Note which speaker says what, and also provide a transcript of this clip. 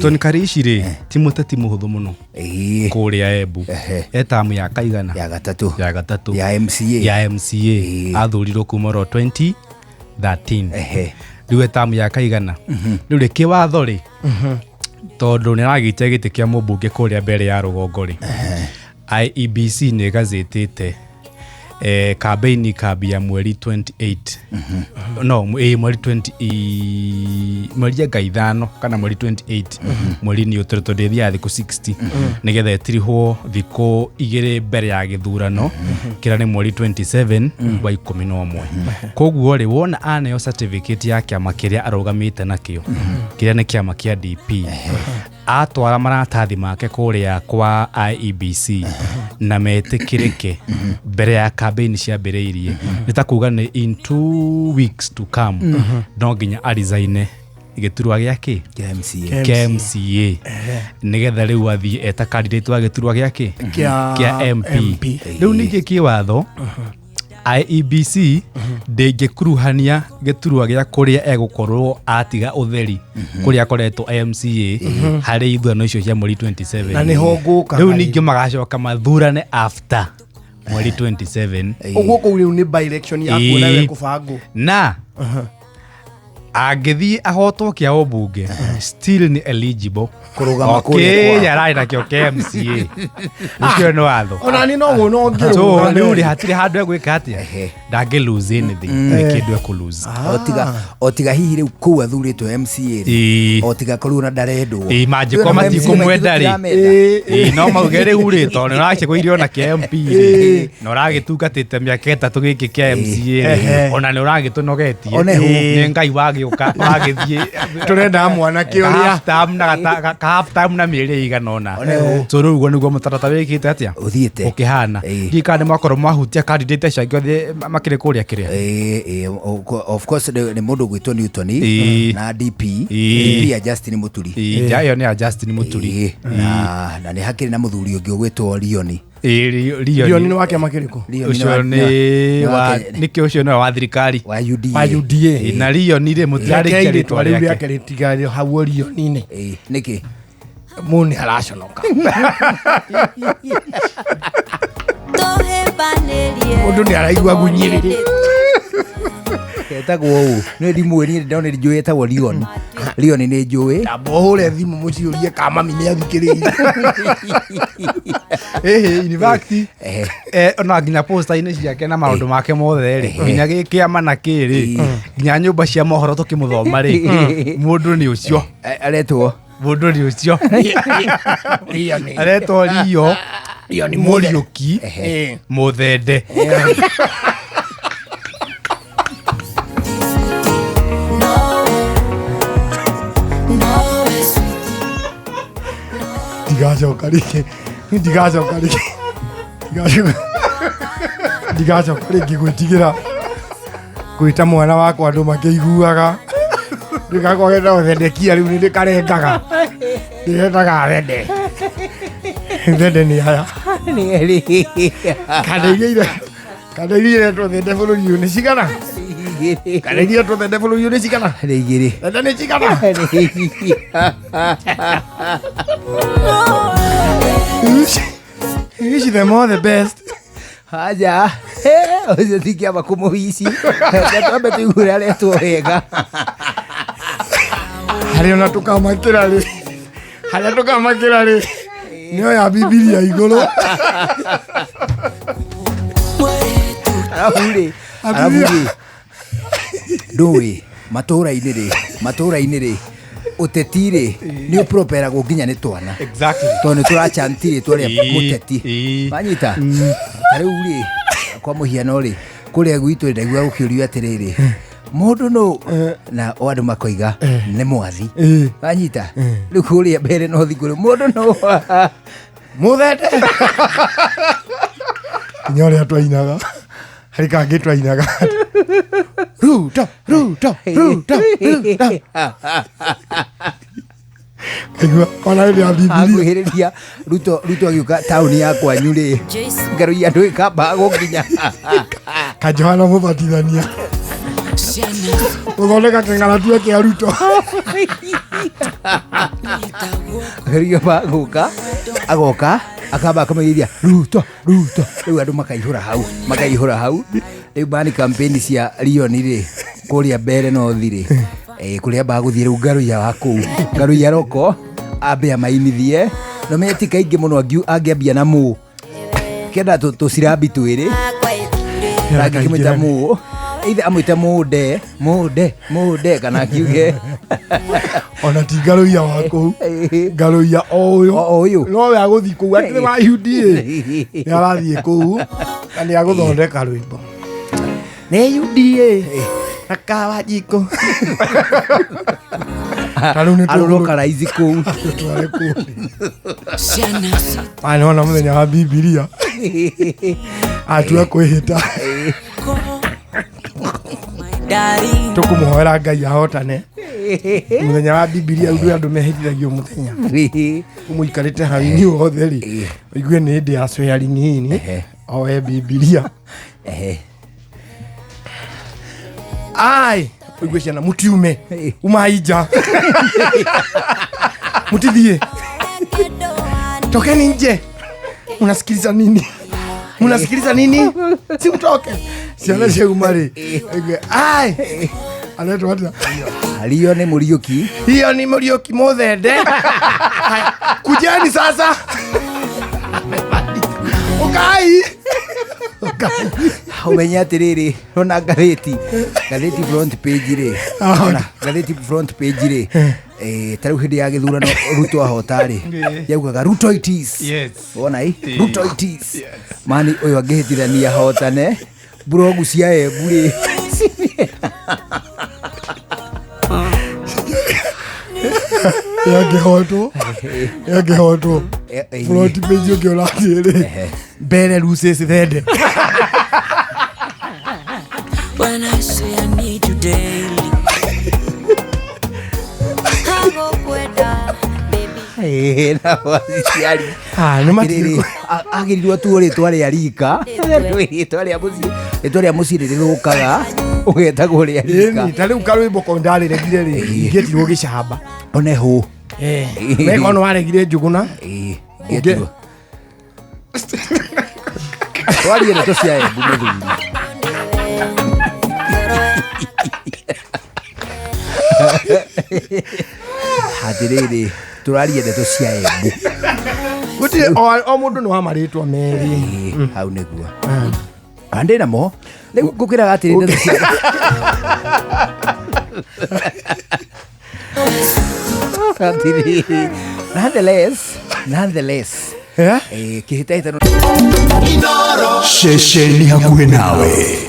Speaker 1: Tony Karishi ri timoteti muhuthu muno kuria Embu etamu ya kaigana
Speaker 2: ya gatatu
Speaker 1: ya MCA athurirwo kuma 2013 riu etamu ya kaigana riu ri kiwatho ri tondu ni ragite gite kia mumbunge kuria mbere ya rugongo ri IEBC ni gazetete campaign kabia mweri 28 no mweri 20 mweri gaithano kana mweri 28 mweri ni utoto thia thiku 60 nigetha etirihwo thiku igire mbere ya githurano kira ni mweri 27 wa 11 koguo ri wona aneyo certificate ya kiama kiria arugamite nakio kiria ni kiama kia DP atwara maratathi make kuria kwa IEBC na metikirike mbere ya campaign cia bereirie nitakuga ni in 2 weeks to come no nginya arizaine igeturwa giake KMCA nigetha riu athie eta candidate wa geturwa giake kia MP riu nige kiwatho IEBC ndingekuruhania geturwa gia kuria egukorwo atiga utheri kuria koretwo MCA hari ithurano icio cia mweri 27
Speaker 3: na niho nguka
Speaker 1: riu ninge magacoka mathurane after mweri 27
Speaker 3: uguo ko riu ni by election ya kuona we kubangu na agithii ahotwo kia obunge still ni eligible
Speaker 2: kurugama
Speaker 1: kuria yarai na kio KMCA ucio no watho
Speaker 3: ona ni no no ngiru
Speaker 1: so riu ri hatiri handu egwika atia ndange lose anything kindu ku lose
Speaker 2: otiga hihi riu ku athuritwo MCA otiga koru na darendo
Speaker 1: maji kwa mati kumwenda ri no maugere uri to ni rake kuirio na KMP no ragitungatite miaka 3 giki kia MCA ona ni uragitunogetie ni ngai wagioka wagithie
Speaker 3: turenda mwana kioria
Speaker 1: half time na mieri iganona so riu go niguo mutarata wikite atia
Speaker 2: uthiete
Speaker 1: ukihana gikane makoro mahutia candidate ciake makire kuria kiria
Speaker 2: of course ni mundu gwitwo Newton na DP ya Justin Muturi
Speaker 1: jayo ni Justin Muturi
Speaker 2: na ni hakiri na muthuri ungi gwitwo Lioni
Speaker 3: Lioni ni wake makiriko
Speaker 1: ucio ni wa niki ucio no wa thirikari
Speaker 2: wa UDA
Speaker 1: na Lioni ri mutiari kiri
Speaker 3: twari yake ritigari hawo Lioni ni
Speaker 2: niki
Speaker 3: muni haraconoka mundu ni araigua gunyiriri
Speaker 2: etagwo u ni rimwe ni ndone njui etagwo Lioni ni njui
Speaker 3: ndabohore thimu muciurie kama mimi athikiriire
Speaker 1: university ona nginya poster ine ciake na maundu make mothe ri nginya gikiama na kiri nginya nyumba cia mohoro tukimuthoma ri mundu ni ucio
Speaker 2: aretwo
Speaker 1: mundu ni ucio aretwo Lioni Muriuki muthende
Speaker 3: digacoka rĩngĩ gwĩtigĩra gwĩta mwana wakwa andũ makĩiguaga ndĩgakwagenda gũthendekia rĩu nĩ ndĩkarengaga ndĩrendaga thende nĩ aya kandeigĩire tũthende bũrũri-inĩ nĩ cigana kandeigĩire tũthende bũrũri-inĩ nĩ cigana
Speaker 2: igĩrĩ
Speaker 3: thende nĩ cigana Ici the more the best.
Speaker 2: Haja. Oje tikia bakumuhici. Ndatombe tuigure aretwo wega.
Speaker 3: Hari ona tukamakira ri. Hari tukamakira ri. Nio ya Biblia iguru.
Speaker 2: Arabuge. Doe matura-ini ri. Utetire ni upropera gukinya ni twana
Speaker 1: exactly
Speaker 2: to ni turachantire twaria muteti banyita tariu ri kwa muhiano ri kuria gwitu ndagua gukiurio atiriri mundu no na wandu makoiga ni mwathi banyita riu kuria mbere no thiguru mundu no
Speaker 3: muthete nyore atwainaga hari kangi twainaga Ruto Kigwa ona ile ya Biblia
Speaker 2: aguhiriria Ruto agiuka tauni ya kwanyu ri ngaru ya ndui kamba gukinya
Speaker 3: Kajohana mubatithania Uthondeka kĩng'ara tuwe kĩa Ruto.
Speaker 2: Rio baguka agoka akamba akamĩria Ruto rĩu andũ makaihũra hau rĩu bani campaign cia Rion rĩ kũrĩa mbere no thirĩ kũrĩa bagũthiĩ rĩu Ngaruiya wa kũu Ngaruiya roko ambe amainithie no meti kaingĩ mũno angĩambia na mũ kenda tũcirambi twĩrĩ angĩkĩmwĩta mũ either amwĩte mũnde kana akiuge
Speaker 3: ona ti Ngaruiya wa kũu Ngaruiya ũyũ no we agũthiĩ kũu atĩ wa UDA nĩ arathiĩ kũu na nĩ agũthondeka rwĩmbo nĩ UDA na Kawajiko
Speaker 2: arũroka raizi kũu
Speaker 3: anona mũthenya wa Bibilia atua kwĩhĩta tũkũmũhoera Ngai ahotane mũthenya wa Bibilia andũ mehĩtithagio mũthenya mũikarĩte hau inyuothe rĩ igue nĩ hĩndĩ ya swearing in oe Bibilia ai igue ciana mũtiume umai nja mutithie tokeni nje mnasikiliza nini si mtoke ciana ciauma rĩ ai anaitwa hata
Speaker 2: Hiyo ni Muriuki muthende kujeni sasa
Speaker 3: ukai
Speaker 2: umenya atiriri ona ngathĩti front page rĩ tarĩu hĩndĩ ya gĩthurano Ruto ahotarĩ yaugaga Ruto it is wona Ruto it is mani ũyũ angĩhĩtithania ahotane blogu cia Embu rĩ
Speaker 3: yangĩhotwo front page ũngĩoratĩrĩ mbere Lucy Thende.
Speaker 4: When I say I need you daily,
Speaker 2: agĩrirwo tuo rĩtwa rĩa rika rĩtwa rĩa mũciĩ rĩrĩthũkaga ũgetagwo rĩa rika
Speaker 3: ta rĩu karwĩmbo ko ndarĩregire rĩ ingĩtirwo gĩcamba
Speaker 2: one hũ
Speaker 3: wega no waregire Njũgũna
Speaker 2: ngĩtirwo twarie ndeto cia Embu mũthuri hatirĩrĩ tũrarie ndeto cia Embu
Speaker 3: gũtirĩ o mũndũ nĩ wa marĩtwa merĩ
Speaker 2: hau nĩguo andĩ namo rĩu ngũkĩraga atĩrĩ ndeto cia hatirĩrĩ nonetheless kĩhĩtahĩtano
Speaker 5: Shesheni hakuhĩ nawe.